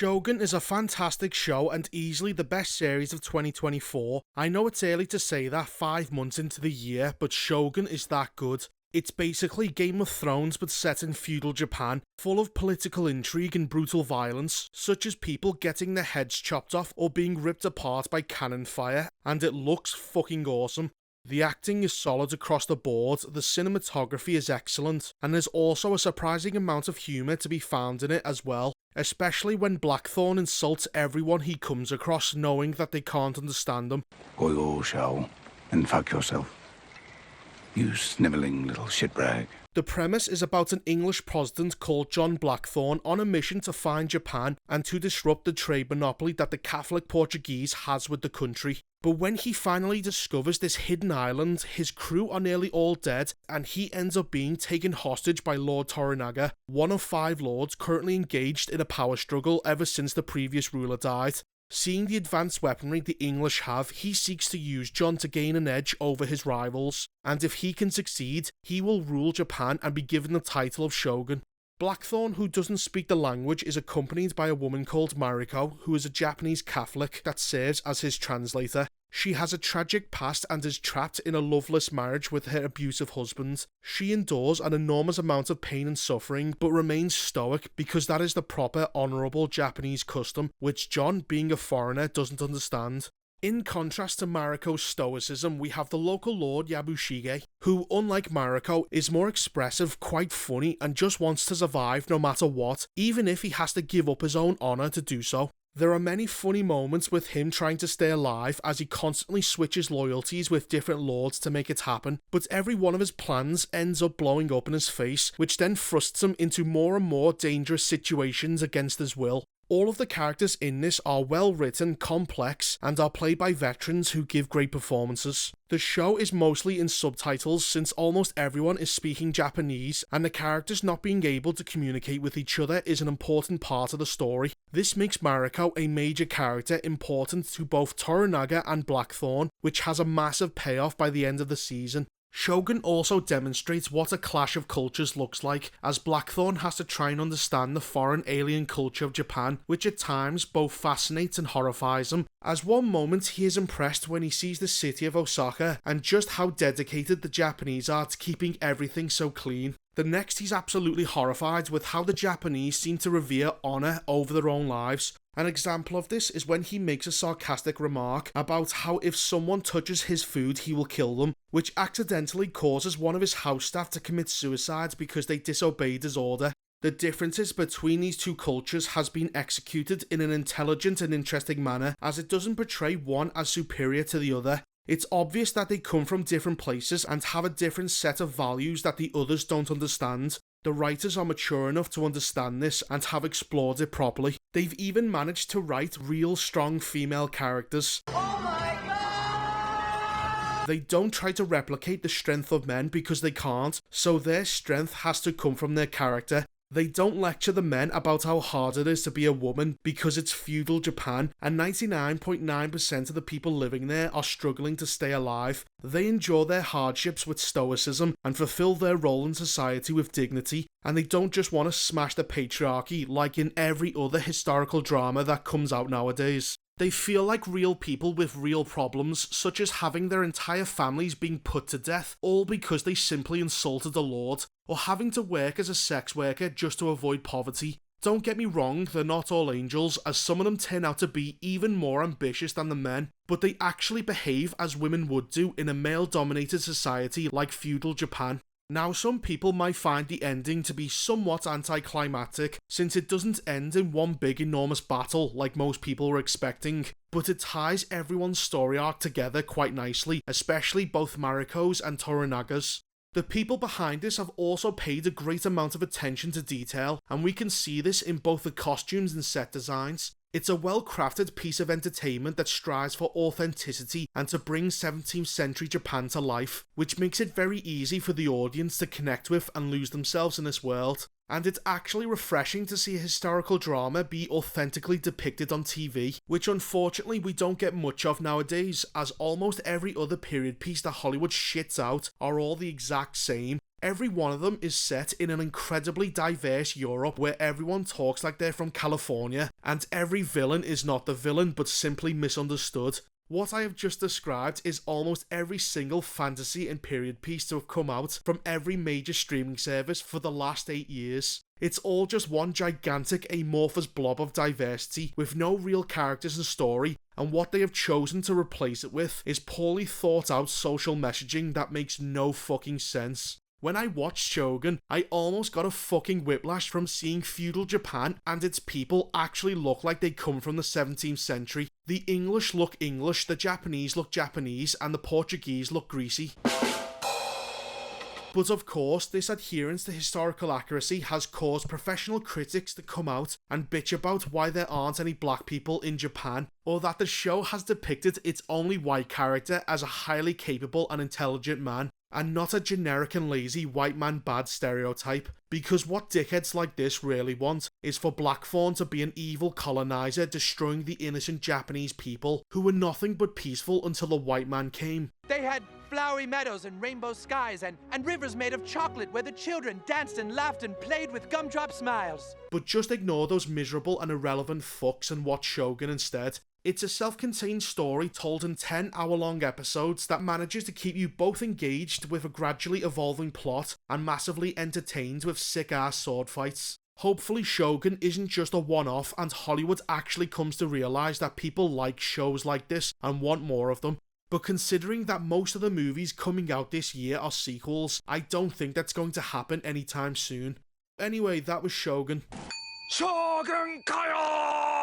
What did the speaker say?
Shogun is a fantastic show and easily the best series of 2024. I know it's early to say that 5 months into the year, but Shogun is that good. It's basically Game of Thrones but set in feudal Japan, full of political intrigue and brutal violence, such as people getting their heads chopped off or being ripped apart by cannon fire, and it looks fucking awesome. The acting is solid across the board, the cinematography is excellent, and there's also a surprising amount of humour to be found in it as well, especially when Blackthorn insults everyone he comes across knowing that they can't understand him. Go shall and fuck yourself. You snivelling little shitbag. The premise is about an English Protestant called John Blackthorn on a mission to find Japan and to disrupt the trade monopoly that the Catholic Portuguese has with the country. But when he finally discovers this hidden island, his crew are nearly all dead and he ends up being taken hostage by Lord Toranaga, one of 5 lords currently engaged in a power struggle ever since the previous ruler died. Seeing the advanced weaponry the English have, he seeks to use John to gain an edge over his rivals, and if he can succeed, he will rule Japan and be given the title of Shogun. Blackthorn, who doesn't speak the language, is accompanied by a woman called Mariko, who is a Japanese Catholic that serves as his translator. She has a tragic past and is trapped in a loveless marriage with her abusive husband. She endures an enormous amount of pain and suffering, but remains stoic because that is the proper, honourable Japanese custom, which John, being a foreigner, doesn't understand. In contrast to Mariko's stoicism, we have the local lord Yabushige, who, unlike Mariko, is more expressive, quite funny, and just wants to survive no matter what, even if he has to give up his own honour to do so. There are many funny moments with him trying to stay alive as he constantly switches loyalties with different lords to make it happen, but every one of his plans ends up blowing up in his face, which then thrusts him into more and more dangerous situations against his will. All of the characters in this are well written, complex, and are played by veterans who give great performances. The show is mostly in subtitles since almost everyone is speaking Japanese, and the characters not being able to communicate with each other is an important part of the story. This makes Mariko a major character important to both Toranaga and Blackthorn, which has a massive payoff by the end of the season. Shogun also demonstrates what a clash of cultures looks like, as Blackthorn has to try and understand the foreign alien culture of Japan, which at times both fascinates and horrifies him. As one moment he is impressed when he sees the city of Osaka and just how dedicated the Japanese are to keeping everything so clean. The next he's absolutely horrified with how the Japanese seem to revere honour over their own lives. An example of this is when he makes a sarcastic remark about how if someone touches his food he will kill them, which accidentally causes one of his house staff to commit suicide because they disobeyed his order. The differences between these two cultures has been executed in an intelligent and interesting manner, as it doesn't portray one as superior to the other. It's obvious that they come from different places and have a different set of values that the others don't understand. The writers are mature enough to understand this and have explored it properly. They've even managed to write real strong female characters. Oh my God! They don't try to replicate the strength of men because they can't, so their strength has to come from their character. They don't lecture the men about how hard it is to be a woman because it's feudal Japan and 99.9% of the people living there are struggling to stay alive. They endure their hardships with stoicism and fulfill their role in society with dignity, and they don't just want to smash the patriarchy like in every other historical drama that comes out nowadays. They feel like real people with real problems, such as having their entire families being put to death, all because they simply insulted a lord, or having to work as a sex worker just to avoid poverty. Don't get me wrong, they're not all angels, as some of them turn out to be even more ambitious than the men, but they actually behave as women would do in a male-dominated society like feudal Japan. Now, some people might find the ending to be somewhat anticlimactic, since it doesn't end in one big enormous battle like most people were expecting, but it ties everyone's story arc together quite nicely, especially both Mariko's and Toranaga's. The people behind this have also paid a great amount of attention to detail, and we can see this in both the costumes and set designs. It's a well-crafted piece of entertainment that strives for authenticity and to bring 17th century Japan to life, which makes it very easy for the audience to connect with and lose themselves in this world. And it's actually refreshing to see a historical drama be authentically depicted on TV, which unfortunately we don't get much of nowadays, as almost every other period piece that Hollywood shits out are all the exact same. Every one of them is set in an incredibly diverse Europe where everyone talks like they're from California, and every villain is not the villain but simply misunderstood. What I have just described is almost every single fantasy and period piece to have come out from every major streaming service for the last 8 years. It's all just one gigantic amorphous blob of diversity with no real characters and story, and what they have chosen to replace it with is poorly thought out social messaging that makes no fucking sense. When I watched Shogun, I almost got a fucking whiplash from seeing feudal Japan and its people actually look like they come from the 17th century. The English look English, the Japanese look Japanese, and the Portuguese look greasy. But of course, this adherence to historical accuracy has caused professional critics to come out and bitch about why there aren't any black people in Japan, or that the show has depicted its only white character as a highly capable and intelligent man, and not a generic and lazy white man bad stereotype, because what dickheads like this really want is for Blackthorn to be an evil colonizer destroying the innocent Japanese people who were nothing but peaceful until the white man came. They had flowery meadows and rainbow skies and rivers made of chocolate where the children danced and laughed and played with gumdrop smiles. But just ignore those miserable and irrelevant fucks and watch Shogun instead. It's a self-contained story told in 10-hour-long episodes that manages to keep you both engaged with a gradually evolving plot and massively entertained with sick-ass sword fights. Hopefully Shogun isn't just a one-off and Hollywood actually comes to realise that people like shows like this and want more of them. But considering that most of the movies coming out this year are sequels, I don't think that's going to happen anytime soon. Anyway, that was Shogun. Shogun Kaio!